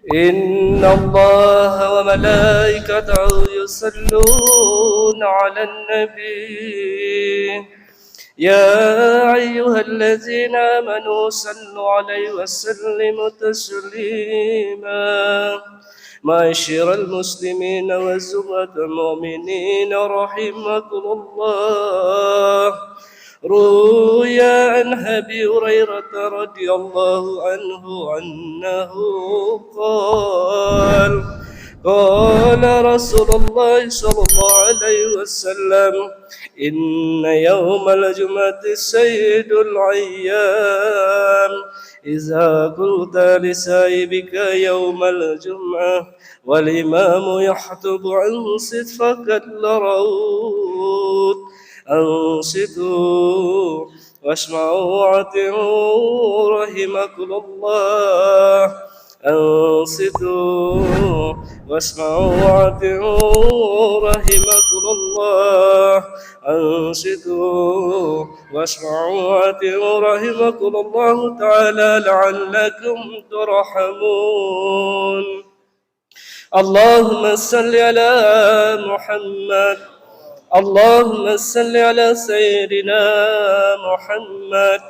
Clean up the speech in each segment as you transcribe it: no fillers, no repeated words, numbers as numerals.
إن الله وملائكته يصلون على النبي يا أيها الذين آمنوا صلوا عليه وسلموا تسليما. معاشر المسلمين وزمرة المؤمنين رحمكم الله، روي عن أبي هريرة رضي الله عنه أنه قال قال رسول الله صلى الله عليه وسلم: إن يوم الجمعة سيد الأيام. إذا قلت لسائبك يوم الجمعة والإمام يخطب أنصت فقد لروت. أنصتوا واسمعوا وأطيعوا رحمكم الله. أنصتوا واسمعوا وأطيعوا رحمكم الله. أنصتوا واسمعوا وأطيعوا رحمكم الله تعالى لعلكم ترحمون. اللهم صل على محمد. اللهم صل على سيدنا محمد.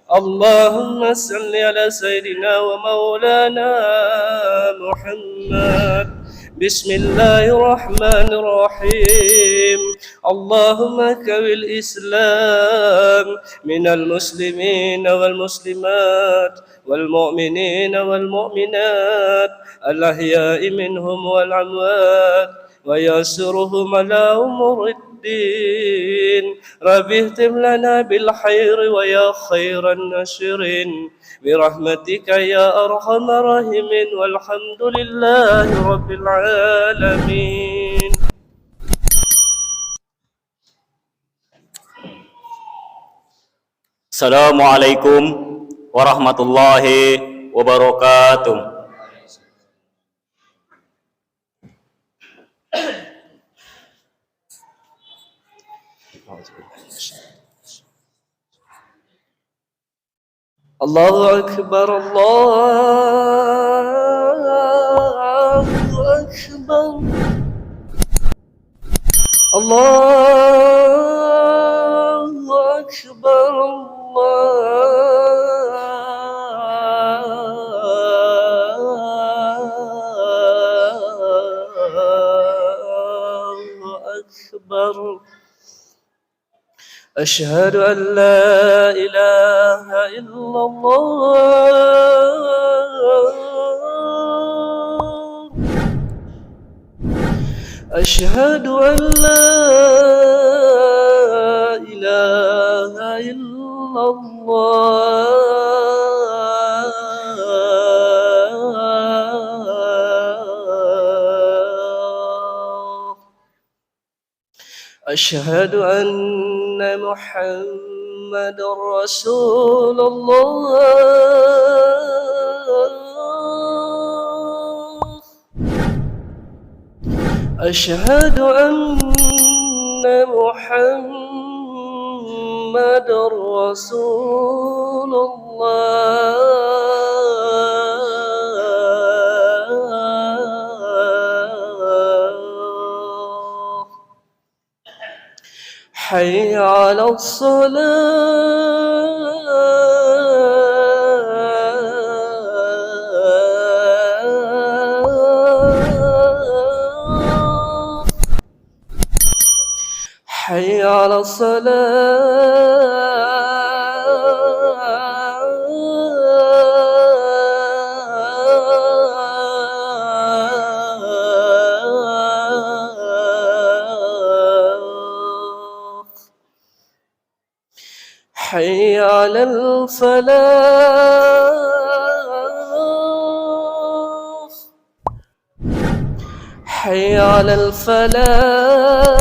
اللهم صل على سيدنا ومولانا محمد. بسم الله الرحمن الرحيم. اللهم كوي الإسلام من المسلمين والمسلمات والمؤمنين والمؤمنات الأحياء منهم والأموات ويسرهم على أمور الدين. رب اهتم لنا بالخير ويا خير الناشرين برحمتك يا أرحم الراحمين، والحمد لله رب العالمين. Assalamualaikum warahmatullahi wabarakatuh. الله أكبر الله أكبر الله أكبر الله أكبر. أشهد أن لا إله إلا الله. أشهد أن لا إله إلا الله. أشهد أن محمد رسول الله. أشهد أن محمد رسول الله. حي على الصلاة. حي على الصلاة. حي على الفلاح. حي على الفلاح.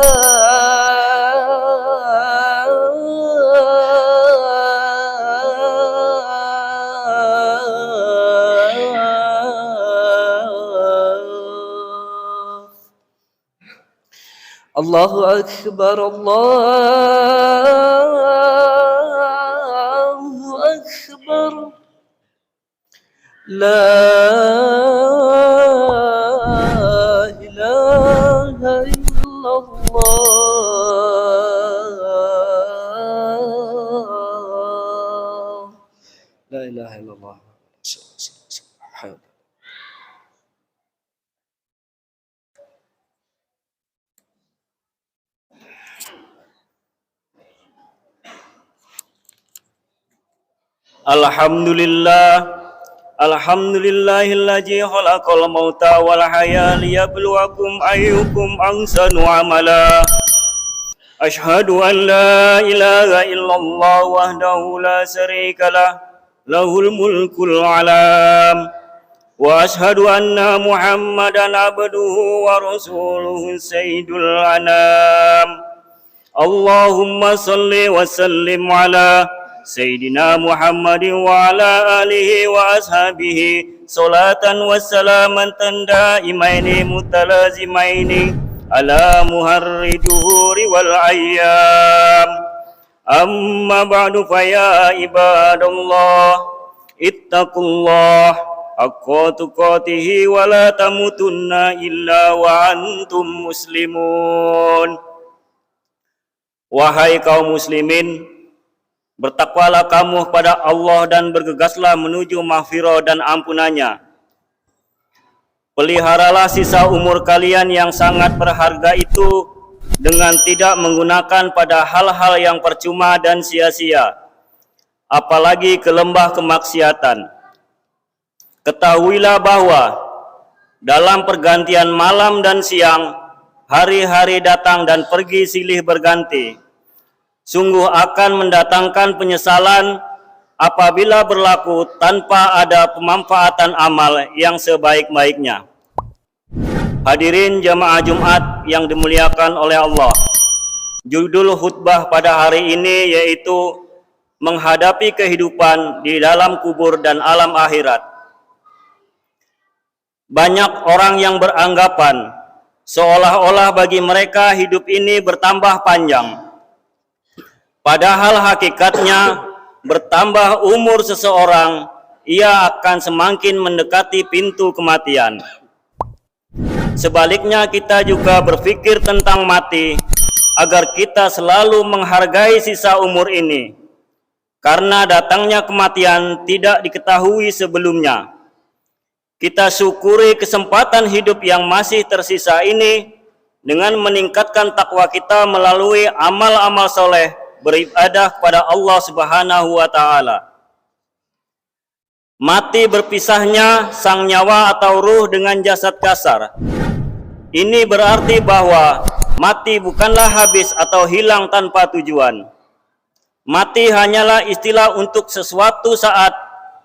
الله أكبر الله أكبر. لا لا إله إلا الله. Alhamdulillahilladzi khalaqal mauta wal haya liyabluwakum ayyukum ahsanu amala. Asyhadu an la ilaha illallah wahdahu la syarikalah, lahul mulkul alam. Wa asyhadu anna Muhammadan abduhu wa rasuluhu sayyidul anam. Allahumma salli wa sallim ala Sayyidina Muhammadin wa ala alihi wa ashabihi salatan wa salaman tandaimaini mutalazimaini ala muharri duhuri wal ayyam. Amma ba'du faya ibadallah ittaqullah haqqa tuqatihi wa la tamutunna illa wa antum muslimun. Wahai kaum muslimin, bertakwalah kamu kepada Allah dan bergegaslah menuju maghfirah dan ampunannya. Peliharalah sisa umur kalian yang sangat berharga itu dengan tidak menggunakan pada hal-hal yang percuma dan sia-sia, apalagi ke lembah kemaksiatan. Ketahuilah bahwa dalam pergantian malam dan siang, hari-hari datang dan pergi silih berganti. Sungguh akan mendatangkan penyesalan apabila berlaku tanpa ada pemanfaatan amal yang sebaik-baiknya. Hadirin jamaah Jumat yang dimuliakan oleh Allah, judul khutbah pada hari ini yaitu menghadapi kehidupan di dalam kubur dan alam akhirat. Banyak orang yang beranggapan seolah-olah bagi mereka hidup ini bertambah panjang. Padahal hakikatnya bertambah umur seseorang, ia akan semakin mendekati pintu kematian. Sebaliknya kita juga berpikir tentang mati agar kita selalu menghargai sisa umur ini. Karena datangnya kematian tidak diketahui sebelumnya. Kita syukuri kesempatan hidup yang masih tersisa ini dengan meningkatkan takwa kita melalui amal-amal soleh, beribadah kepada Allah Subhanahu wa Ta'ala. Mati berpisahnya sang nyawa atau ruh dengan jasad kasar. Ini berarti bahwa mati bukanlah habis atau hilang tanpa tujuan. Mati hanyalah istilah untuk sesuatu saat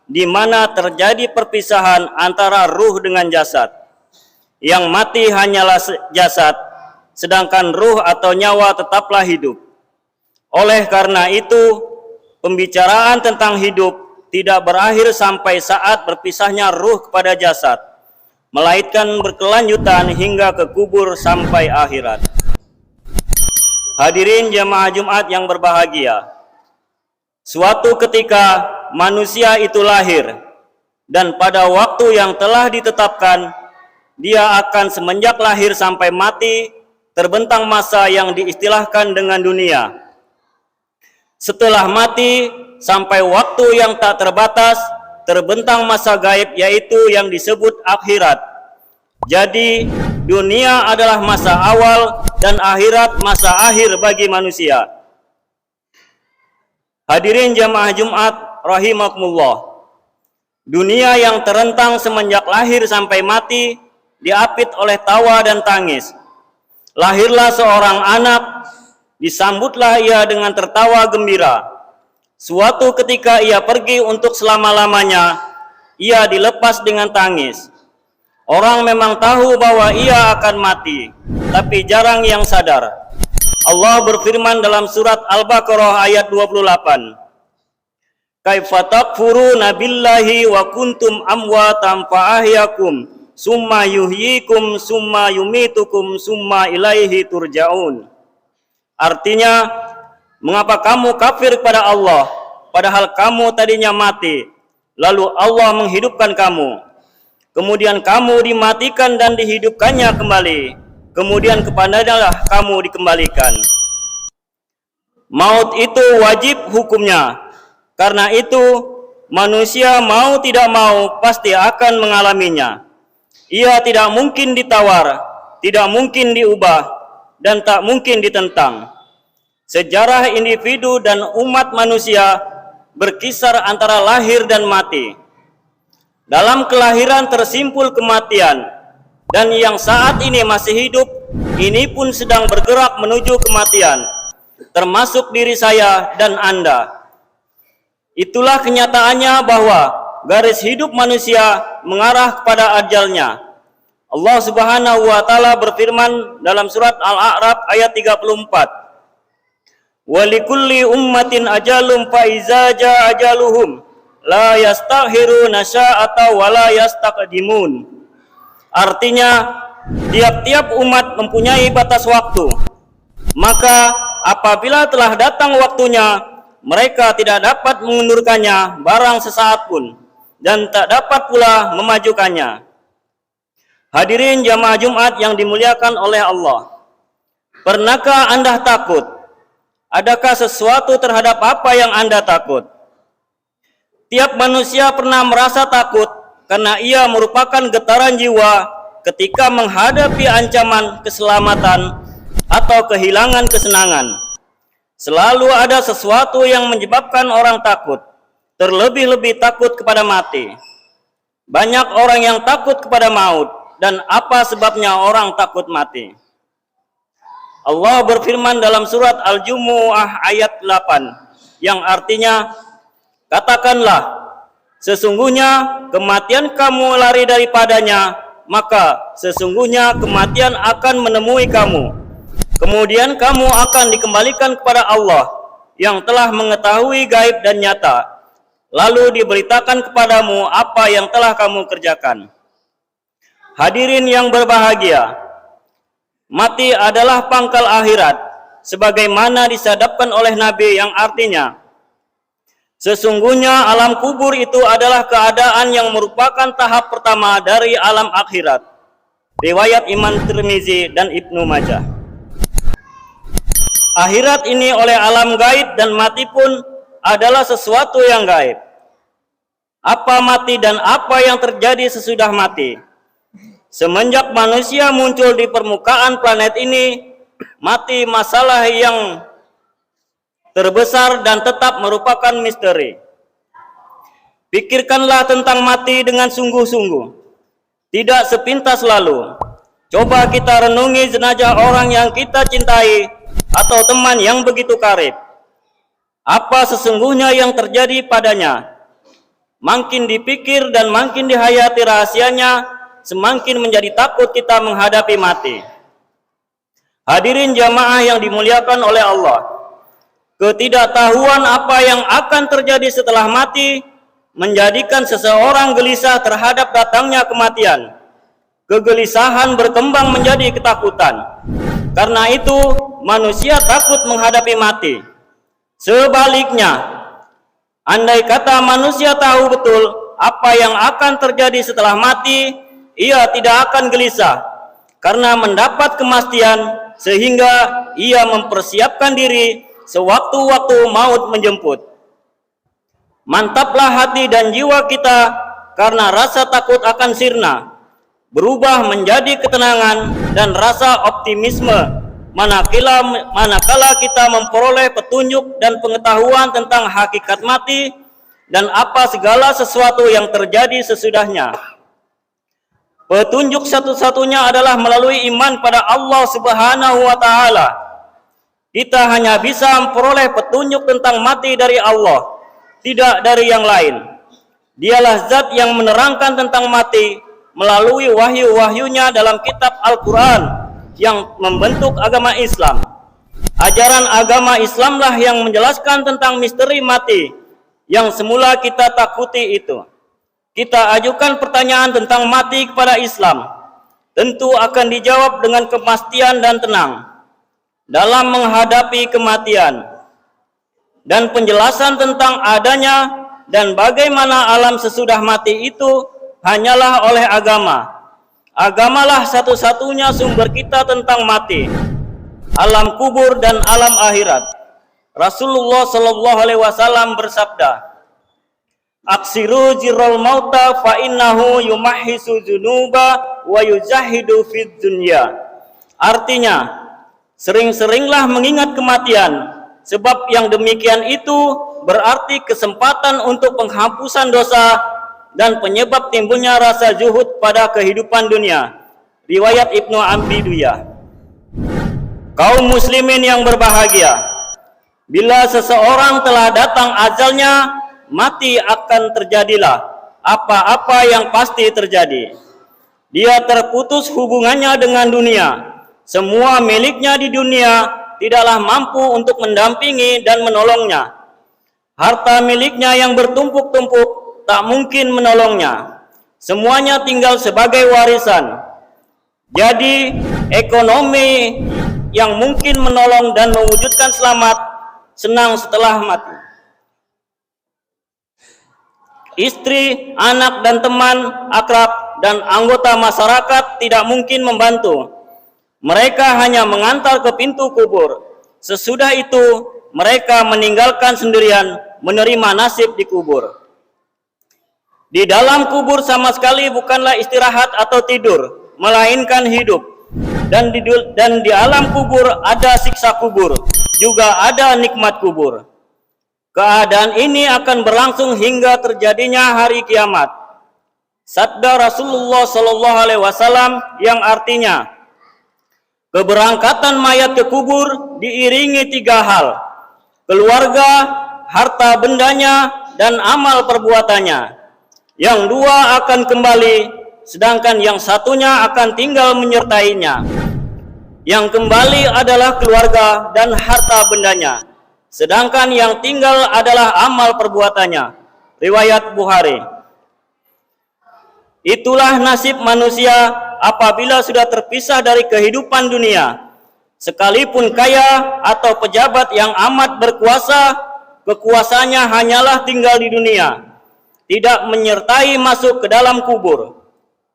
di mana terjadi perpisahan antara ruh dengan jasad. Yang mati hanyalah jasad, sedangkan ruh atau nyawa tetaplah hidup. Oleh karena itu, pembicaraan tentang hidup tidak berakhir sampai saat berpisahnya ruh kepada jasad, melainkan berkelanjutan hingga ke kubur sampai akhirat. Hadirin jamaah Jumat yang berbahagia, suatu ketika manusia itu lahir, dan pada waktu yang telah ditetapkan, dia akan semenjak lahir sampai mati terbentang masa yang diistilahkan dengan dunia. Setelah mati, sampai waktu yang tak terbatas, terbentang masa gaib yaitu yang disebut akhirat. Jadi, dunia adalah masa awal dan akhirat masa akhir bagi manusia. Hadirin jamaah Jumat rahimakumullah. Dunia yang terentang semenjak lahir sampai mati diapit oleh tawa dan tangis. Lahirlah seorang anak, disambutlah ia dengan tertawa gembira. Suatu ketika ia pergi untuk selama-lamanya, ia dilepas dengan tangis. Orang memang tahu bahwa ia akan mati, tapi jarang yang sadar. Allah berfirman dalam surat Al-Baqarah ayat 28. Kaifa takfuruna billahi wa kuntum amwatan fa ahyakum summa yuhyikum summa yumitukum summa ilaihi turja'un. Artinya, mengapa kamu kafir kepada Allah, padahal kamu tadinya mati, lalu Allah menghidupkan kamu, kemudian kamu dimatikan dan dihidupkannya kembali, kemudian kepadanya kamu dikembalikan. Maut itu wajib hukumnya, karena itu manusia mau tidak mau pasti akan mengalaminya. Ia tidak mungkin ditawar, tidak mungkin diubah, dan tak mungkin ditentang. Sejarah individu dan umat manusia berkisar antara lahir dan mati. Dalam kelahiran tersimpul kematian, dan yang saat ini masih hidup, ini pun sedang bergerak menuju kematian, termasuk diri saya dan Anda. Itulah kenyataannya bahwa garis hidup manusia mengarah kepada ajalnya. Allah Subhanahu wa taala berfirman dalam surat Al-A'raf ayat 34. Wa likulli ummatin ajalun fa iza jaa ajaluhum la yastakhiruna sa'ata wa la yastaqdimun. Artinya, tiap-tiap umat mempunyai batas waktu. Maka apabila telah datang waktunya, mereka tidak dapat mengundurkannya barang sesaat pun, dan tak dapat pula memajukannya. Hadirin jamaah Jumat yang dimuliakan oleh Allah, pernahkah Anda takut? Adakah sesuatu terhadap apa yang Anda takut? Tiap manusia pernah merasa takut karena ia merupakan getaran jiwa ketika menghadapi ancaman keselamatan atau kehilangan kesenangan. Selalu ada sesuatu yang menyebabkan orang takut, terlebih-lebih takut kepada mati. Banyak orang yang takut kepada maut, dan apa sebabnya orang takut mati? Allah berfirman dalam surat Al-Jumu'ah ayat 8, yang artinya, katakanlah, sesungguhnya kematian kamu lari daripadanya, maka sesungguhnya kematian akan menemui kamu. Kemudian kamu akan dikembalikan kepada Allah yang telah mengetahui gaib dan nyata, lalu diberitakan kepadamu apa yang telah kamu kerjakan. Hadirin yang berbahagia, mati adalah pangkal akhirat, sebagaimana disadapkan oleh Nabi, yang artinya, sesungguhnya alam kubur itu adalah keadaan yang merupakan tahap pertama dari alam akhirat. Riwayat Imam Tirmizi dan Ibnu Majah. Akhirat ini oleh alam gaib, dan mati pun adalah sesuatu yang gaib. Apa mati dan apa yang terjadi sesudah mati? Semenjak manusia muncul di permukaan planet ini, mati masalah yang terbesar dan tetap merupakan misteri. Pikirkanlah tentang mati dengan sungguh-sungguh, tidak sepintas lalu. Coba kita renungi jenazah orang yang kita cintai atau teman yang begitu karib. Apa sesungguhnya yang terjadi padanya? Makin dipikir dan makin dihayati rahasianya, semakin menjadi takut kita menghadapi mati. Hadirin jamaah yang dimuliakan oleh Allah, ketidaktahuan apa yang akan terjadi setelah mati menjadikan seseorang gelisah terhadap datangnya kematian. Kegelisahan berkembang menjadi ketakutan. Karena itu, manusia takut menghadapi mati. Sebaliknya, andai kata manusia tahu betul apa yang akan terjadi setelah mati, ia tidak akan gelisah karena mendapat kemastian, sehingga ia mempersiapkan diri sewaktu-waktu maut menjemput. Mantaplah hati dan jiwa kita karena rasa takut akan sirna, berubah menjadi ketenangan dan rasa optimisme manakala kita memperoleh petunjuk dan pengetahuan tentang hakikat mati dan apa segala sesuatu yang terjadi sesudahnya. Petunjuk satu-satunya adalah melalui iman pada Allah Subhanahu wa taala. Kita hanya bisa memperoleh petunjuk tentang mati dari Allah, tidak dari yang lain. Dialah zat yang menerangkan tentang mati melalui wahyu-wahyunya dalam kitab Al-Quran yang membentuk agama Islam. Ajaran agama Islamlah yang menjelaskan tentang misteri mati yang semula kita takuti itu. Kita ajukan pertanyaan tentang mati kepada Islam, tentu akan dijawab dengan kepastian dan tenang dalam menghadapi kematian. Dan penjelasan tentang adanya dan bagaimana alam sesudah mati itu hanyalah oleh agama. Agamalah satu-satunya sumber kita tentang mati, alam kubur dan alam akhirat. Rasulullah Shallallahu Alaihi Wasallam bersabda, Aksiru jirral mauta fa innahu yumahhisu dzunuba wa yuzahidu fid dunya. Artinya, sering-seringlah mengingat kematian, sebab yang demikian itu berarti kesempatan untuk penghapusan dosa dan penyebab timbulnya rasa zuhud pada kehidupan dunia. Riwayat Ibnu Abi Duya. Kaum muslimin yang berbahagia, bila seseorang telah datang ajalnya, mati akan terjadilah apa-apa yang pasti terjadi. Dia terputus hubungannya dengan dunia. Semua miliknya di dunia tidaklah mampu untuk mendampingi dan menolongnya. Harta miliknya yang bertumpuk-tumpuk tak mungkin menolongnya. Semuanya tinggal sebagai warisan. Jadi, ekonomi yang mungkin menolong dan mewujudkan selamat senang setelah mati. Istri, anak dan teman, akrab dan anggota masyarakat tidak mungkin membantu. Mereka hanya mengantar ke pintu kubur. Sesudah itu, mereka meninggalkan sendirian, menerima nasib di kubur. Di dalam kubur sama sekali bukanlah istirahat atau tidur, melainkan hidup. Dan di alam kubur ada siksa kubur, juga ada nikmat kubur. Keadaan ini akan berlangsung hingga terjadinya hari kiamat. Sabda Rasulullah SAW yang artinya, keberangkatan mayat ke kubur diiringi 3 hal: keluarga, harta bendanya, dan amal perbuatannya. Yang 2 akan kembali, sedangkan yang satunya akan tinggal menyertainya. Yang kembali adalah keluarga dan harta bendanya, sedangkan yang tinggal adalah amal perbuatannya. Riwayat Bukhari. Itulah nasib manusia apabila sudah terpisah dari kehidupan dunia. Sekalipun kaya atau pejabat yang amat berkuasa, kekuasaannya hanyalah tinggal di dunia, tidak menyertai masuk ke dalam kubur.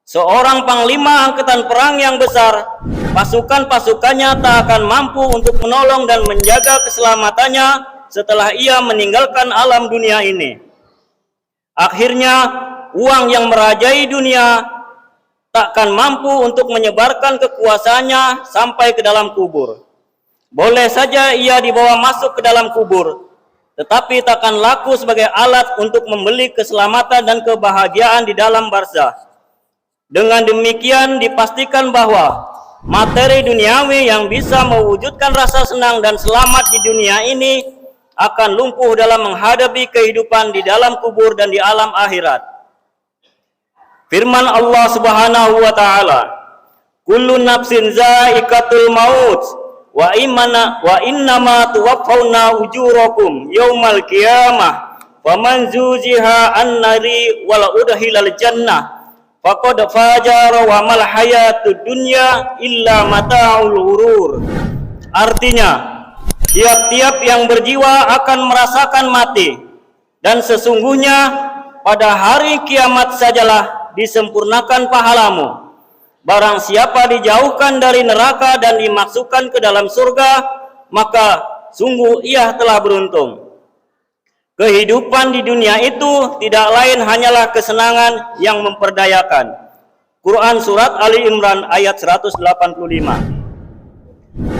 Seorang panglima angkatan perang yang besar, pasukan-pasukannya tak akan mampu untuk menolong dan menjaga keselamatannya setelah ia meninggalkan alam dunia ini. Akhirnya, uang yang merajai dunia takkan mampu untuk menyebarkan kekuasaannya sampai ke dalam kubur. Boleh saja ia dibawa masuk ke dalam kubur, tetapi takkan laku sebagai alat untuk membeli keselamatan dan kebahagiaan di dalam barzakh. Dengan demikian dipastikan bahwa materi duniawi yang bisa mewujudkan rasa senang dan selamat di dunia ini akan lumpuh dalam menghadapi kehidupan di dalam kubur dan di alam akhirat. Firman Allah Subhanahu wa taala, "Kullu nafsin za'iqatul maut wa innama tuwaffawna ujurakum yaumal qiyamah faman zuziha an-nari wal udkhilal jannah faqad fajara wa mal hayatud dunya illa mata'ul ghurur." Artinya, tiap-tiap yang berjiwa akan merasakan mati, dan sesungguhnya pada hari kiamat sajalah disempurnakan pahalamu. Barang siapa dijauhkan dari neraka dan dimasukkan ke dalam surga, maka sungguh ia telah beruntung. Kehidupan di dunia itu tidak lain hanyalah kesenangan yang memperdayakan. Quran Surat Ali Imran ayat 185.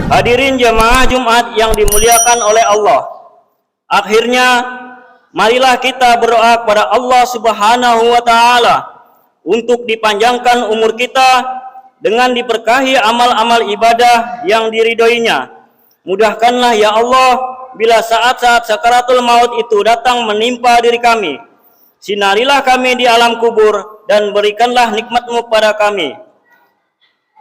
Hadirin jemaah Jumat yang dimuliakan oleh Allah, akhirnya marilah kita berdoa kepada Allah Subhanahu wa taala untuk dipanjangkan umur kita dengan diberkahi amal-amal ibadah yang diridhoinya. Mudahkanlah ya Allah bila saat-saat sakaratul maut itu datang menimpa diri kami. Sinarilah kami di alam kubur dan berikanlah nikmat-Mu pada kami.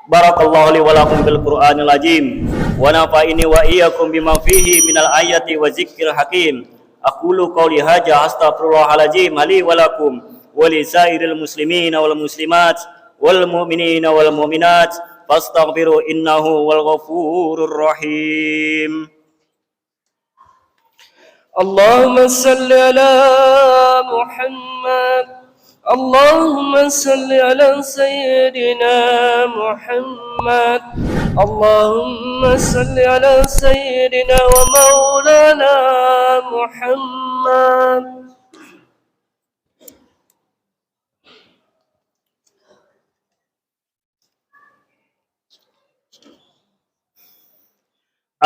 Barakallahu li wa lakum bil Qur'anil azim wa nafa'ini wa iyyakum bima fihi minal ayati wa zikril hakim. Aqulu qawli hadza astaghfirullahalazim li wa lakum wa li sairil muslimina wal muslimat wal mu'minina wal mu'minat fastaghfiru innahu wal ghafurur rahim. اللهم صل على محمد اللهم صل على سيدنا محمد اللهم صل على سيدنا ومولانا محمد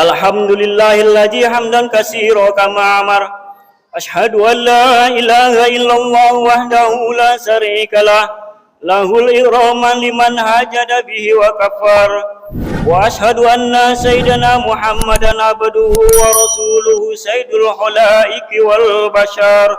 Alhamdulillahilladzi hamdan katsira kama amar. Asyhadu an la ilaha illallah wahdahu la syarikalah. Lahul ikraman liman hajada bihi wa kafar. Wa asyhadu anna sayyidana Muhammadan abduhu wa rasuluhu sayyidul khalaiki wal bashar.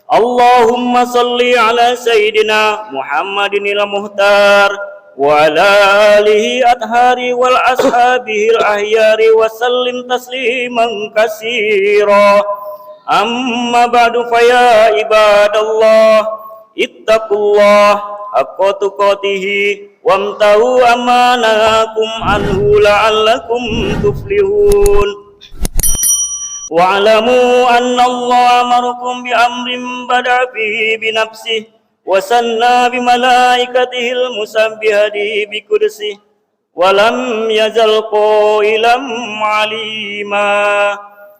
Allahumma salli ala sayyidina Muhammadin al-muhtar wa ala alihi athari wal ashabihi al-ahyari wa sallim tasliman katsira. Amma ba'du fa ya ibadallah ittaqullah haqqa tuqatih wamtahu amanakum anhu la'allakum tuflihun. Wa'lamu anna Allah amarakum bi amrin bada'a fihi bi nafsihi wa sanna bi malaikatihi al-musabbihati bi kursihi wa lam yazal qailan alima.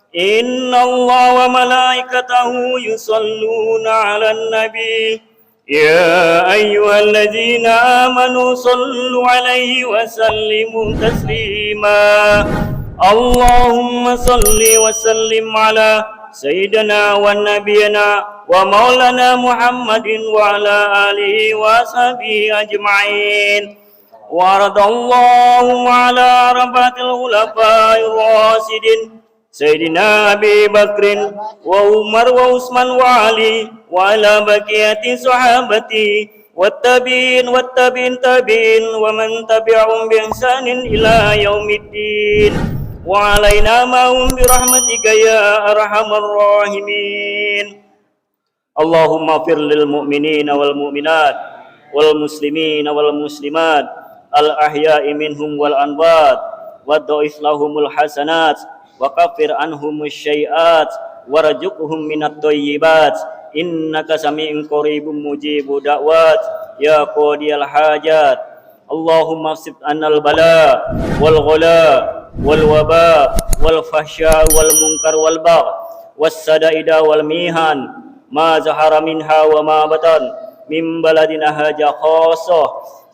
Inna Allah wa malaikatahu yusalluna 'alan nabi ya ayyuhalladzina amanu sallu 'alaihi wa sallimu taslima. Allahumma salli wa sallim ala sayyidina wa nabiyina wa maulana Muhammadin wa ala alihi wa sahbihi ajma'in. Wa radallahu ala arabatil khulafa'ir rasidin sayyidina Abi Bakrin wa Umar wa Utsman wa Ali wa ala baqiyati sahabati wattabi'in tabi'in wa man tabi'ahum bi ihsanin ila yaumiddin. Wa alaina ma'hum bi rahmatika ya arhamar rahimin. Allahumma fir lil mu'minina wal mu'minat wal muslimina wal muslimat al ahya'i minhum wal anbat wa dha'if lahumul hasanat wa kafir anhumus syai'at warzuqhum minat thayyibat innaka sami'un qaribun mujibud da'wat ya qadiyal hajat. Allahumma sib anal bala wal ghala wal waba wal fahsya wal munkar wal bagh was sadaida wal mihan ma zahara minha wa ma batan min baladina haja khassah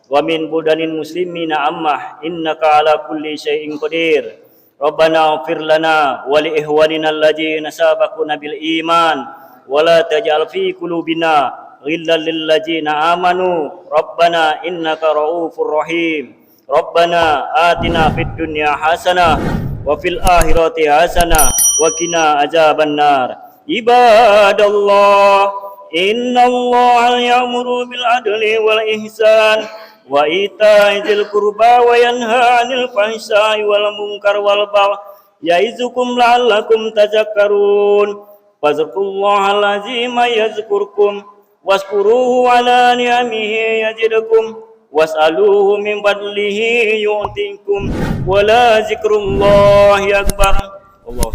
wa min budanin muslimina ammah innaka ala kulli syai'in qadir. Rabbana ighfir lana wa li ihwanina alladzina sabaquna bil iman wa la taj'al fi qulubina ghillan lil ladzina amanu rabbana innaka raufur rahim. Rabbana atina fid dunya hasanah wa fil akhirati hasanah wa qina azabannar. Ibadallah innallaha ya'muru bil adli wal ihsan wa ita'i dzil qurba wa yanha 'anil fahsya'i wal munkar wal baghi ya'izukum la'allakum tadhakkarun. Fadhkurullahal azima yazkurkum waskuruhu 'ala ni'amihi yazidkum was'aluhu min fadlihi yu'tikum wa la zikrullahi akbar. Allahu